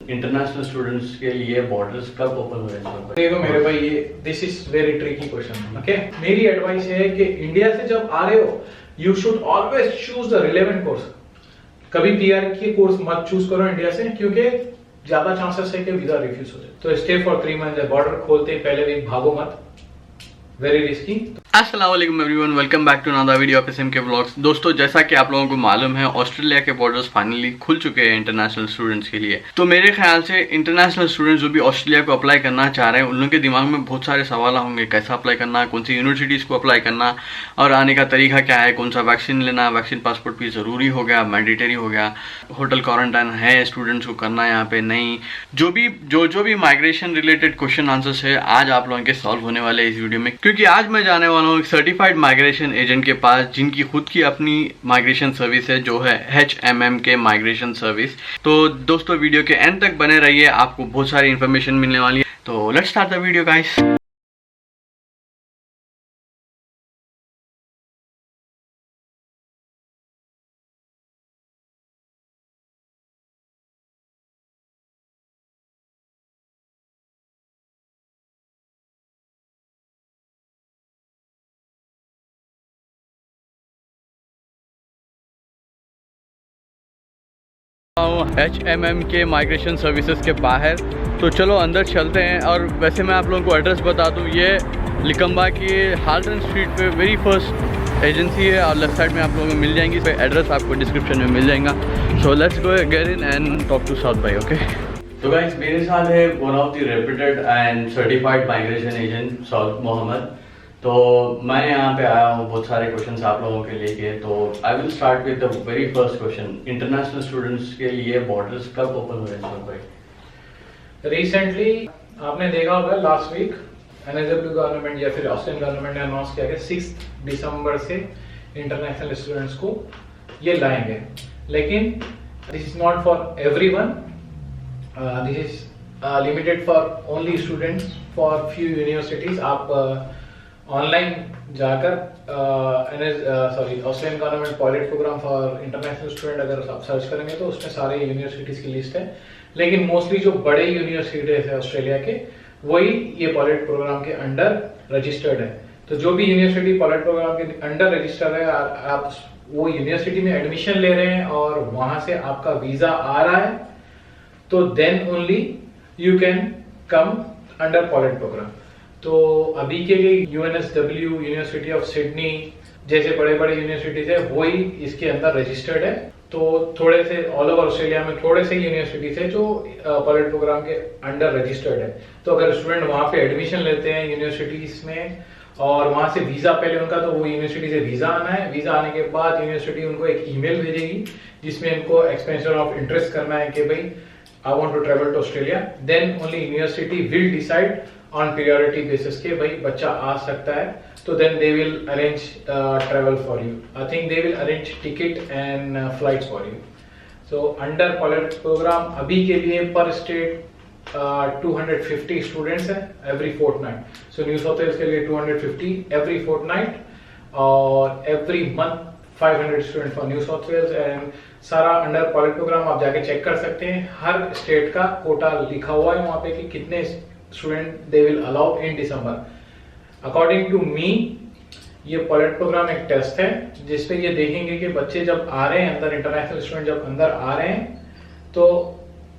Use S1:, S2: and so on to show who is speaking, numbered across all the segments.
S1: International students के लिए borders कब ओपन हो जाएंगे?
S2: देखो मेरे भाई, ये this is very tricky question. Okay, मेरी एडवाइस है कि इंडिया से जब आ रहे हो you should always choose the relevant course. कभी पीआर के कोर्स मत चूज करो इंडिया से, क्योंकि ज्यादा चांसेस है कि वीजा रिफ्यूज हो जाए। तो स्टे फॉर 3 मंथ्स, बॉर्डर खोलते ही पहले वीक भागो मत, वेरी रिस्की।
S1: अस्सलाम वालेकुम everyone, welcome back to another video of SMK vlogs. दोस्तों, जैसा कि आप लोगों को मालूम है, ऑस्ट्रेलिया के बॉर्डर्स फाइनली खुल चुके हैं इंटरनेशनल स्टूडेंट्स के लिए। तो मेरे ख्याल से इंटरनेशनल स्टूडेंट्स जो भी ऑस्ट्रेलिया को अप्लाई करना चाह रहे हैं, उन लोगों के दिमाग में बहुत सारे सवाल होंगे। कैसा अप्लाई करना, कौन सी यूनिवर्सिटीज़ को अप्लाई करना, और आने का तरीका क्या है, कौन सा वैक्सीन लेना, वैक्सीन पासपोर्ट भी ज़रूरी हो गया, मैंडेटरी हो गया, होटल क्वारंटाइन है स्टूडेंट्स को करना यहाँ पे नहीं। जो भी माइग्रेशन रिलेटेड क्वेश्चन आंसर्स है आज आप लोगों के सॉल्व होने वाले हैं इस वीडियो में, क्योंकि आज मैं जाने वाला हूँ एक सर्टिफाइड माइग्रेशन एजेंट के पास, जिनकी खुद की अपनी माइग्रेशन सर्विस है, जो है HMM के माइग्रेशन सर्विस। तो दोस्तों, वीडियो के एंड तक बने रहिए, आपको बहुत सारी इन्फॉर्मेशन मिलने वाली है। तो let's start the video guys. HMM के माइग्रेशन सर्विसेज के बाहर, तो चलो अंदर चलते हैं। और वैसे मैं आप लोगों को एड्रेस बता दूं, ये लिकम्बा की हाल्टन स्ट्रीट पे वेरी फर्स्ट एजेंसी है, और लेफ्ट साइड में आप लोगों को मिल जाएंगी। तो एड्रेस आपको डिस्क्रिप्शन में मिल जाएगा। So let's go get in and talk to south भाई। ओके, तो गाइस, मेरे साथ है one of the reputed and certified migration agent Saud Mohammad. तो मैं यहाँ पे आया हूँ बहुत सारे क्वेश्चंस आप लोगों के लिए। तो I will start with the very first question. International students के लिए बॉर्डर्स कब ओपन हो जाएंगे?
S2: रिसेंटली आपने देखा होगा लास्ट वीक NSW गवर्नमेंट या फिर ऑस्ट्रेलियन गवर्नमेंट ने अनाउंस किया कि 6 दिसंबर से इंटरनेशनल स्टूडेंट्स को ये लाएंगे। लेकिन this is not for everyone, this is limited for only students for few universities. आप ऑनलाइन जाकर Australian government pilot program for international student अगर आप सर्च करेंगे तो उसमें सारे यूनिवर्सिटीज की लिस्ट है। लेकिन मोस्टली जो बड़े यूनिवर्सिटीज है ऑस्ट्रेलिया के, वही ये पायलट प्रोग्राम के अंडर रजिस्टर्ड है। तो जो भी यूनिवर्सिटी पायलट प्रोग्राम के अंडर रजिस्टर्ड है, आप वो यूनिवर्सिटी में एडमिशन ले रहे हैं और वहां से आपका वीजा आ रहा है, तो then only you can come under pilot program. तो अभी के लिए UNSW, यूनिवर्सिटी ऑफ सिडनी जैसे बड़े बड़े यूनिवर्सिटीज है, वही इसके अंदर रजिस्टर्ड है। तो थोड़े से ऑल ओवर ऑस्ट्रेलिया में थोड़े से यूनिवर्सिटीज है जो पायलट प्रोग्राम के अंडर रजिस्टर्ड है। तो अगर स्टूडेंट वहां पे एडमिशन लेते हैं यूनिवर्सिटीज में और वहां से वीजा पहले उनका, तो वो यूनिवर्सिटी से वीजा आना है। वीजा आने के बाद यूनिवर्सिटी उनको एक ईमेल भेजेगी जिसमें इनको एक्सप्रेशन ऑफ इंटरेस्ट करना है कि भाई I want to travel to Australia. Then only university will decide on priority basis के भाई बच्चा आ सकता है, तो then they will arrange travel for you. I think they will arrange ticket and flights for you. So under pilot program अभी के लिए पर स्टेट 250 स्टूडेंट्स हैं every fortnight. So New South Wales के लिए 250 एवरी फोर्टनाइट, और every month 500 student for New South Wales. And सारा under pilot program आप जाके चेक कर सकते हैं, हर स्टेट का कोटा लिखा हुआ है वहां पे कि कितने student they will allow in दिसंबर। अकॉर्डिंग टू मी, ये पायलट प्रोग्राम एक टेस्ट है जिसपे ये देखेंगे कि बच्चे जब आ रहे हैं अंदर, इंटरनेशनल स्टूडेंट जब अंदर आ रहे हैं, तो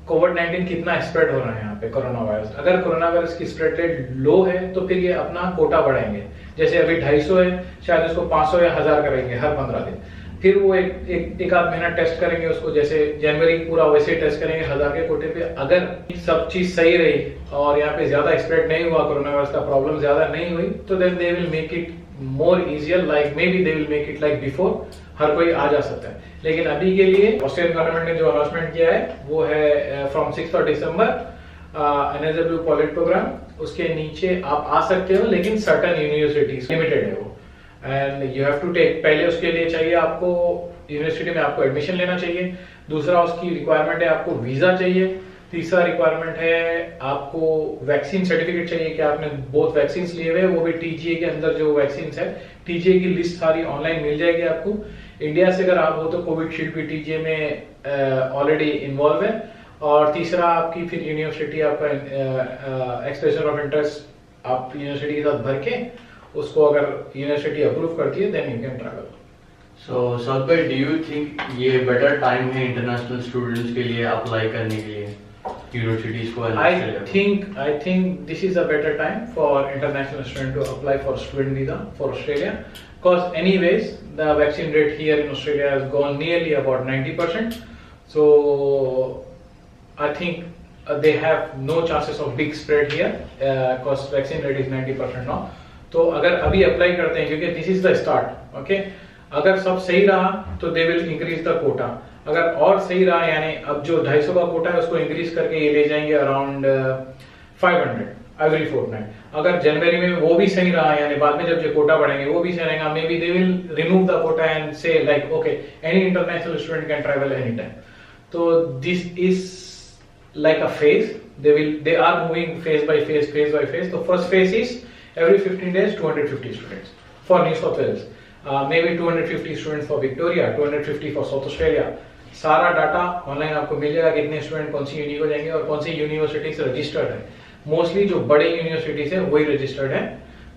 S2: कोविड-19 कितना स्प्रेड हो रहा है यहाँ पे, कोरोना वायरस। अगर कोरोना वायरस की स्प्रेड रेट लो है तो फिर ये अपना कोटा बढ़ाएंगे। जैसे अभी 250 है, शायद उसको 500 या 1000 करेंगे हर 15 दिन। फिर वो एक आध महीना टेस्ट करेंगे उसको, जैसे जनवरी पूरा वैसे टेस्ट करेंगे 1000 के कोटे पे। अगर सब चीज सही रही और यहाँ पे ज्यादा स्प्रेड नहीं हुआ, कोरोना वायरस का प्रॉब्लम ज्यादा नहीं हुई, तो then they will make it more easier, like may be they will make it like before, हर कोई आ जा सकता है। लेकिन अभी के लिए ऑस्ट्रेलियन गवर्नमेंट ने जो अनाउंसमेंट किया है वो है फ्रॉम 6 दिसंबर NSW पायलट प्रोग्राम, उसके नीचे आप आ सकते हो, लेकिन सर्टन यूनिवर्सिटीज लिमिटेड है वो, and you have to take. पहले उसके लिए चाहिए आपको यूनिवर्सिटी में आपको एडमिशन लेना चाहिए। दूसरा उसकी रिक्वायरमेंट है आपको वीजा चाहिए। तीसरा रिक्वायरमेंट है आपको वैक्सीन सर्टिफिकेट चाहिए कि आपने बोथ वैक्सीन लिए हुए, वो भी TGA के अंदर जो वैक्सीन है। TGA की लिस्ट सारी ऑनलाइन मिल जाएगी आपको। इंडिया से अगर आप हो तो कोविशील्ड भी TGA में ऑलरेडी इन्वॉल्व है, और तीसरा आपकी फिर यूनिवर्सिटी आपका एक्सप्रेशन ऑफ इंटरेस्ट आप यूनिवर्सिटी के साथ भर के उसको अगर यूनिवर्सिटी अप्रूव करती है देन यू कैन ट्रैवल।
S1: सो सौद भाई, डू यू थिंक ये बेटर टाइम है इंटरनेशनल स्टूडेंट्स के लिए अप्लाई करने के लिए यूनिवर्सिटीज को?
S2: I think this is a better time for international student to apply for student visa for Australia, because anyways the vaccine rate here in Australia has gone nearly about 90%. So I think they have no chances of big spread here because vaccine rate is 90% now. तो अगर अभी apply करते हैं, क्योंकि this is the start, okay, अगर सब सही रहा तो they will increase the quota. अगर और सही रहा, यानी अब जो 250 का कोटा है उसको इंक्रीज करके ये ले जाएंगे अराउंड 500 एवरी फोर्टनाइट। अगर जनवरी में वो भी सही रहा, यानी बाद में जब जो कोटा बढ़ेंगे वो भी सही रहेगा, may be they will remove the quota and से like okay any international student can travel any time. तो this is like a phase. They are moving phase by phase. The first phase is every 15 days 250 students for New South Wales, maybe 250 students for Victoria, 250 for South Australia. सारा data online आपको मिल जाएगा, कितने student कौन सी uni को जाएंगे और कौन सी यूनिवर्सिटी से रजिस्टर्ड है। मोस्टली जो बड़े यूनिवर्सिटीज है वही रजिस्टर्ड है।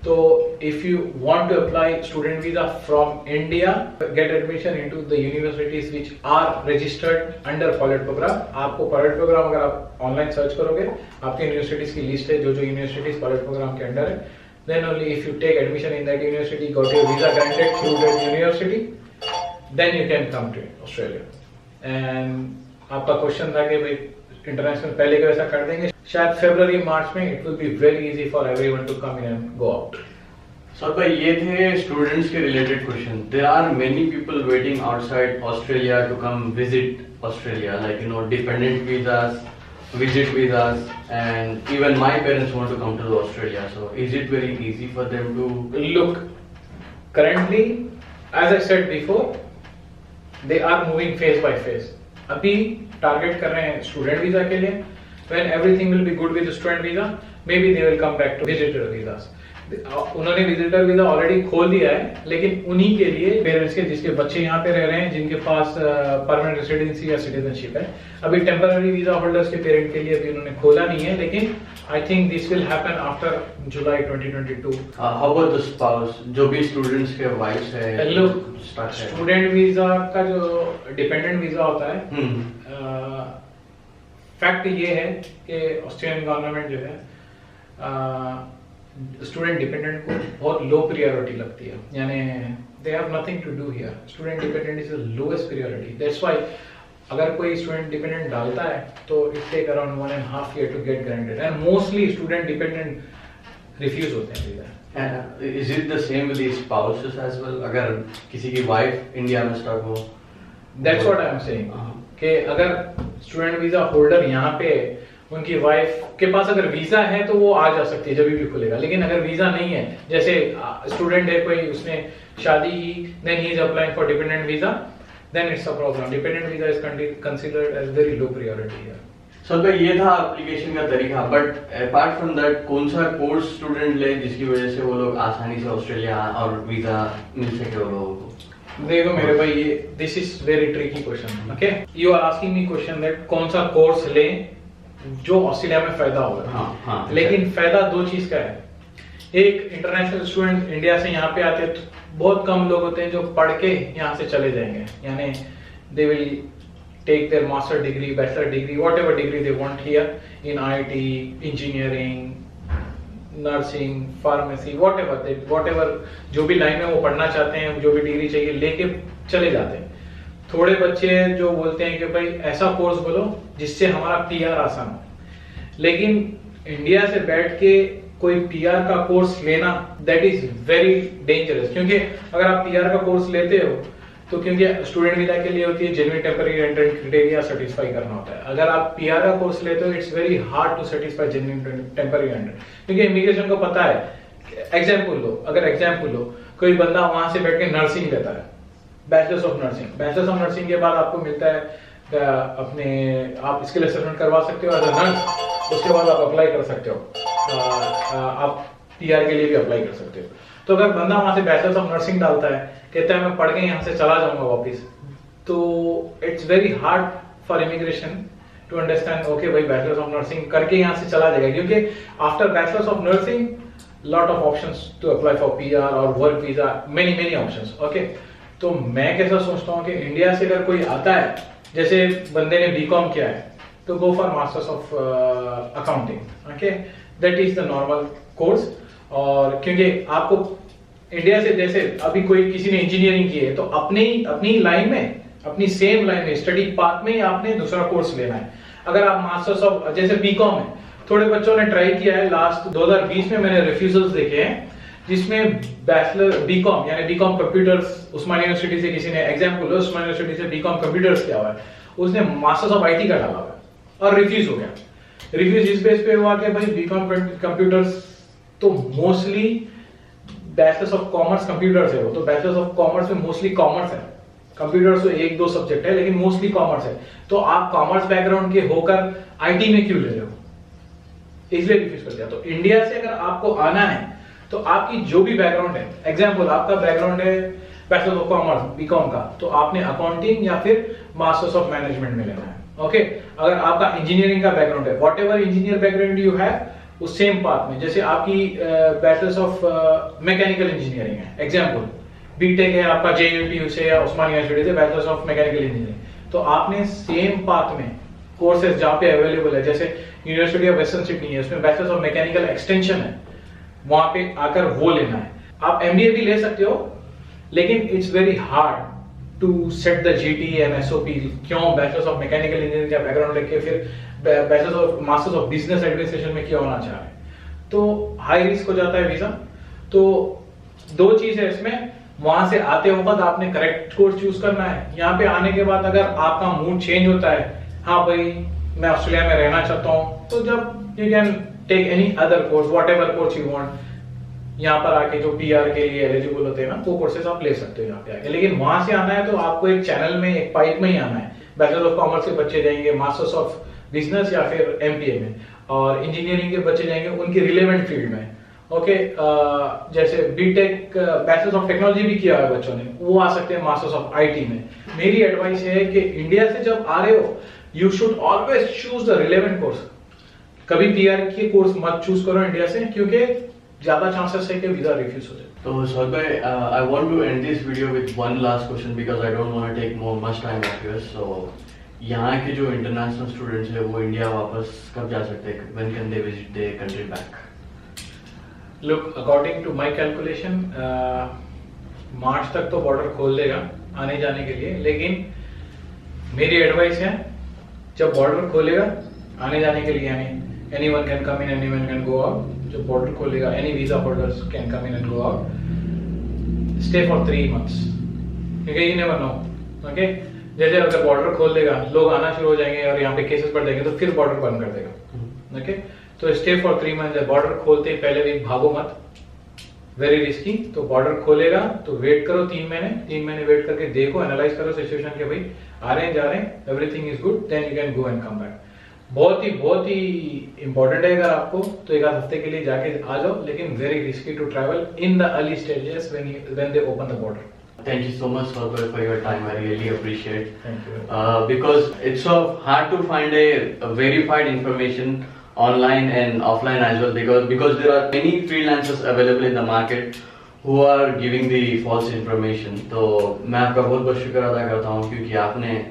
S2: तो if you want to apply student visa from India, get admission into the universities which are registered under pilot program. आपको पायलट प्रोग्राम अगर आप ऑनलाइन सर्च करोगे, आपकी यूनिवर्सिटीज की लिस्ट है जो जो यूनिवर्सिटीज पायलट प्रोग्राम के अंडर है। Then only if you take admission in that university, got your visa granted through that university, then you can come to Australia. And आपका question था कि भाई इंटरनेशनल पहले के वैसा कर देंगे, शायद फरवरी मार्च में it will be very easy for everyone to come in and go out.
S1: Sir भाई, ये थे स्टूडेंट्स के related question. There are many people waiting outside Australia to come visit Australia, like dependent visas, visit visas, and even my parents want to come to Australia. So is it very easy for them to
S2: look? Currently, as I said before, they are moving phase by phase. अभी target कर रहे हैं student visa के लिए। When everything will be good with the student visa, maybe they will come back to visitor visas. उन्होंने visitor visa already खोल दिया है, लेकिन उन्हीं के लिए पेरेंट्स के जिसके बच्चे यहाँ पे रह रहे हैं, जिनके पास परमानेंट रेसिडेंसी या सिटीजनशिप है। अभी टेम्पररी वीजा होल्डर्स के पेरेंट के लिए अभी उन्होंने खोला नहीं है, लेकिन I think this will happen after July 2022।
S1: How about the spouse, जो भी स्टूडेंट्स के वाइफ्स है?
S2: लोग स्टूडेंट वीजा का जो डिपेंडेंट वीजा होता है, फैक्ट ये है कि ऑस्ट्रेलियन गवर्नमेंट जो है स्टूडेंट डिपेंडेंट को बहुत लो प्रायोरिटी लगती है, यानी they have nothing to do here. Student dependent is the lowest priority, that's why अगर कोई स्टूडेंट डिपेंडेंट डालता है तो it take around 1.5 year to get granted, and mostly student dependent refuse होते हैं visa.
S1: Is it the same with the spouses as well? अगर किसी की वाइफ इंडिया में स्टक हो,
S2: that's what I am saying कि अगर स्टूडेंट वीजा होल्डर यहाँ पे उनकी वाइफ के पास अगर वीजा है तो वो आ जा सकती है जब भी खुलेगा, लेकिन अगर वीजा नहीं है, जैसे स्टूडेंट है कोई, उसने शादी की, then he is applying for dependent visa, then it's a problem. Dependent visa is considered as very low priority here.
S1: Sir भाई, ये था एप्लीकेशन का तरीका, बट अपार्ट फ्रॉम दैट कौन सा कोर्स स्टूडेंट ले जिसकी वजह से वो लोग आसानी से ऑस्ट्रेलिया और वीजा मिल सके वो लोगों को?
S2: देखो मेरे भाई, ये this is very tricky question. Okay, you are asking me question that कौन सा कोर्स लें जो ऑस्ट्रेलिया में फायदा होगा।
S1: हाँ,
S2: लेकिन फायदा दो चीज का है। एक, इंटरनेशनल स्टूडेंट इंडिया से यहाँ पे आते हैं तो बहुत कम लोग होते हैं जो पढ़ के यहाँ से चले जाएंगे, यानी they will take their master degree, bachelor degree, whatever degree they want here in IT, engineering, nursing, pharmacy, whatever जो भी लाइन में वो पढ़ना चाहते हैं, जो भी डिग्री चाहिए लेके चले जाते हैं। थोड़े बच्चे जो बोलते हैं कि भाई ऐसा कोर्स बोलो जिससे हमारा पीआर आसान हो, लेकिन इंडिया से बैठ के कोई पीआर का कोर्स लेना दैट इज वेरी डेंजरस, क्योंकि अगर आप पीआर का कोर्स लेते हो तो क्योंकि स्टूडेंट वीजा के लिए होती है genuine temporary resident criteria satisfy करना होता है। अगर आप पीआर का कोर्स लेते हो it's very hard to satisfy genuine temporary resident, क्योंकि इमिग्रेशन को पता है। एग्जाम्पल लो, कोई बंदा वहां से बैठ के नर्सिंग लेता है, बैचलर्स ऑफ नर्सिंग के बाद आपको मिलता है अपने, आप स्किल असेसमेंट करवा सकते हो एज अ नर्स, उसके बाद आप अप्लाई कर सकते हो, आप पीआर के लिए भी अप्लाई कर सकते हो। तो अगर बंदा वहां से बैचलर्स ऑफ नर्सिंग डालता है, कहता है मैं पढ़ के यहाँ से चला जाऊंगा वापस, तो it's very hard for immigration to understand okay भाई बैचलर्स ऑफ नर्सिंग करके यहाँ से चला जाएगा, क्योंकि after bachelors of nursing lot of options to apply for PR और work visa, many options. Okay, तो मैं कैसा सोचता हूँ कि इंडिया से अगर कोई आता है, जैसे बंदे ने बीकॉम किया है, तो go for masters of accounting. Okay, that is the normal course. और क्योंकि आपको इंडिया से, जैसे अभी कोई किसी ने इंजीनियरिंग की है, तो अपनी लाइन में, अपनी सेम लाइन में, स्टडी पाथ में ही आपने दूसरा कोर्स लेना है। अगर आप मास्टर्स ऑफ, जैसे बीकॉम है, थोड़े बच्चों ने ट्राई किया है, लास्ट 2020 में मैंने रिफ्यूजल्स देखे हैं, जिसमें बैचलर बीकॉम यानी बीकॉम कंप्यूटर्स, उस्मानिया यूनिवर्सिटी से किसी ने एग्जाम्पल, उस्मानिया यूनिवर्सिटी से बीकॉम कंप्यूटर्स किया हुआ है, उसने मास्टर्स ऑफ आईटी का डाला हुआ है और रिफ्यूज हो गया। रिफ्यूज इस बेस पे हुआ कि भाई बीकॉम कंप्यूटर्स तो mostly bachelors of commerce computers है, वो तो बैचलर्स ऑफ कॉमर्स में मोस्टली कॉमर्स है, कंप्यूटर्स तो एक दो सब्जेक्ट है लेकिन मोस्टली कॉमर्स है। तो आप कॉमर्स बैकग्राउंड के होकर आईटी में क्यों ले रहे हो, इसलिए रिफ्यूज कर दिया। तो इंडिया से अगर आपको आना है तो आपकी जो भी बैकग्राउंड है, एग्जांपल आपका बैकग्राउंड है बैचलर ऑफ कॉमर्स बीकॉम का, तो आपने अकाउंटिंग या फिर मास्टर्स ऑफ मैनेजमेंट में लेना है। ओके, अगर आपका इंजीनियरिंग का बैकग्राउंड है, what ever engineer background you have, उस सेम पाथ में, जैसे आपकी बैचलर्स ऑफ मैकेनिकल इंजीनियरिंग है, एग्जांपल बीटेक है आपका जेयूटीयू से या उस्मानिया यूनिवर्सिटी से, बैचलर्स ऑफ मैकेनिकल इंजीनियरिंग, तो आपने सेम पाथ में कोर्सेज जहाँ पे अवेलेबल है, जैसे यूनिवर्सिटी ऑफ वेस्टर्न सिडनी है, उसमें बैचलर्स ऑफ मैकेनिकल एक्सटेंशन है, वहां पे आकर वो लेना है। आप एमबीए भी ले सकते हो, लेकिन it's very hard to set the GT and SOP. क्यों बैचलर्स ऑफ मैकेनिकल इंजीनियरिंग का बैकग्राउंड लेके फिर bachelors of masters of business administration में क्यों होना चाह रहे हैं, तो हाई रिस्क हो जाता है वीजा। तो दो चीज है इसमें, वहां से आते वक्त आपने करेक्ट कोर्स चूज करना है। यहाँ पे आने के बाद अगर आपका मूड चेंज होता है, हाँ भाई मैं ऑस्ट्रेलिया में रहना चाहता हूँ, तो जब you can take any other course, whatever course you want, यहाँ पर आके जो पीआर के लिए एलिजिबल होते हैं ना, वो कोर्सेज आप ले सकते हो यहाँ पे आके। लेकिन वहां से आना है तो आपको एक चैनल में, एक पाइप में ही आना है। बैचलर ऑफ कॉमर्स के बच्चे जाएंगे मास्टर्स ऑफ बिजनेस या फिर एमपीए में, और इंजीनियरिंग के बच्चे जाएंगे उनकी रिलेवेंट फील्ड में। ओके, जैसे बीटेक बैचलर्स ऑफ टेक्नोलॉजी भी किया है बच्चों ने, वो आ सकते हैं मास्टर्स ऑफ आईटी में। मेरी एडवाइस है कि इंडिया से जब आ रहे हो, you should always choose the relevant course. कभी पीआर के कोर्स मत चूज करो इंडिया से, क्योंकि ज्यादा चांसेस है कि वीजा रिफ्यूज हो जाए।
S1: तो सर भाई, I want to end this video with one last question because I don't want to take more much time of yours. So यहाँ के जो इंटरनेशनल स्टूडेंट्स है वो इंडिया वापस कब जा सकते हैं? When can they visit their country back?
S2: Look, according to my calculation March तक तो बॉर्डर खोल देगा आने जाने के लिए, लेकिन मेरी एडवाइस है जब बॉर्डर खोलेगा आने जाने के लिए, यानी anyone can come in, anyone can go out, जब बॉर्डर खोलेगा any visa holders can come in and go out, stay for 3 months, क्योंकि you never know। ओके, जैसे अगर बॉर्डर खोल देगा, लोग आना शुरू हो जाएंगे और यहाँ पे केसेस बढ़ जाएंगे, तो फिर बॉर्डर बंद कर देगा। ओके, तो स्टे फॉर 3 मंथ्स। बॉर्डर खोलते ही पहले भी भागो मत, वेरी रिस्की। तो बॉर्डर खोलेगा तो वेट करो 3 महीने, 3 महीने वेट करके देखो, एनालाइज करो सिचुएशन के, भाई आ रहे हैं जा रहे हैं, everything is good, then you can go and come back. बहुत ही इंपॉर्टेंट है अगर आपको, तो एक आध हफ्ते के लिए जाके आ जाओ, लेकिन very risky to travel in the early stages when they open the border.
S1: Thank you so much for your time. I really appreciate.
S2: Thank you.
S1: Because it's so hard to find a verified information online and offline as well, because there are many freelancers available in the market who are giving the false information. तो मैं आपका बहुत बहुत शुक्र अदा करता हूँ, क्योंकि आपने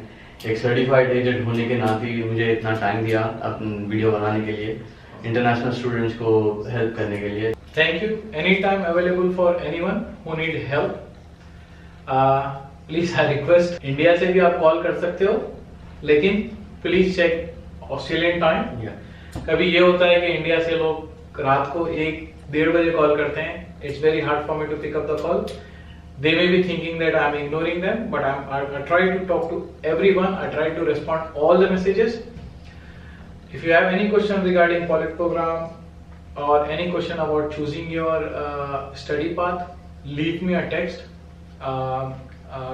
S1: एक सर्टिफाइड एजेंट होने के नाते मुझे इतना टाइम दिया अपनी वीडियो बनाने के लिए, इंटरनेशनल स्टूडेंट्स को हेल्प करने के लिए।
S2: Thank you. Any time available for anyone who need help. Please I request, India से भी आप कॉल कर सकते हो, लेकिन प्लीज चेक ऑस्ट्रेलियन टाइम। कभी ये होता है कि इंडिया से लोग रात को 1-1:30 बजे कॉल करते हैं, it's very hard for me to pick up the call. They may be thinking that I am ignoring them, but I try to talk to everyone. I try to respond all the messages. If you have any question regarding Polit program or any question about choosing your study path, leave me a text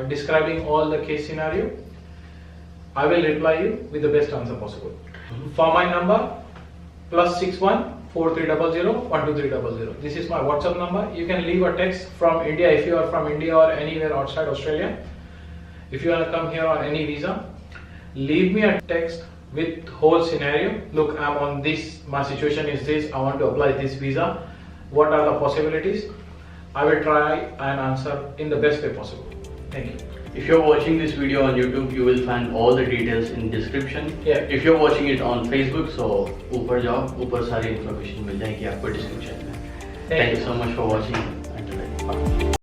S2: describing all the case scenario. I will reply you with the best answer possible. For my number, +61 4300 12300. This is my WhatsApp number. You can leave a text from India if you are from India or anywhere outside Australia. If you want to come here on any visa, leave me a text with whole scenario. Look, I'm on this, my situation is this, I want to apply this visa, what are the possibilities? I will try and answer in the best way possible. Thank you.
S1: If you're watching this video on YouTube, you will find all the details in description.
S2: Yeah.
S1: If you're watching it on Facebook, so ऊपर जाओ, ऊपर सारी information मिल जाएगी आपको description में. Thank you so much for watching. Until then, bye.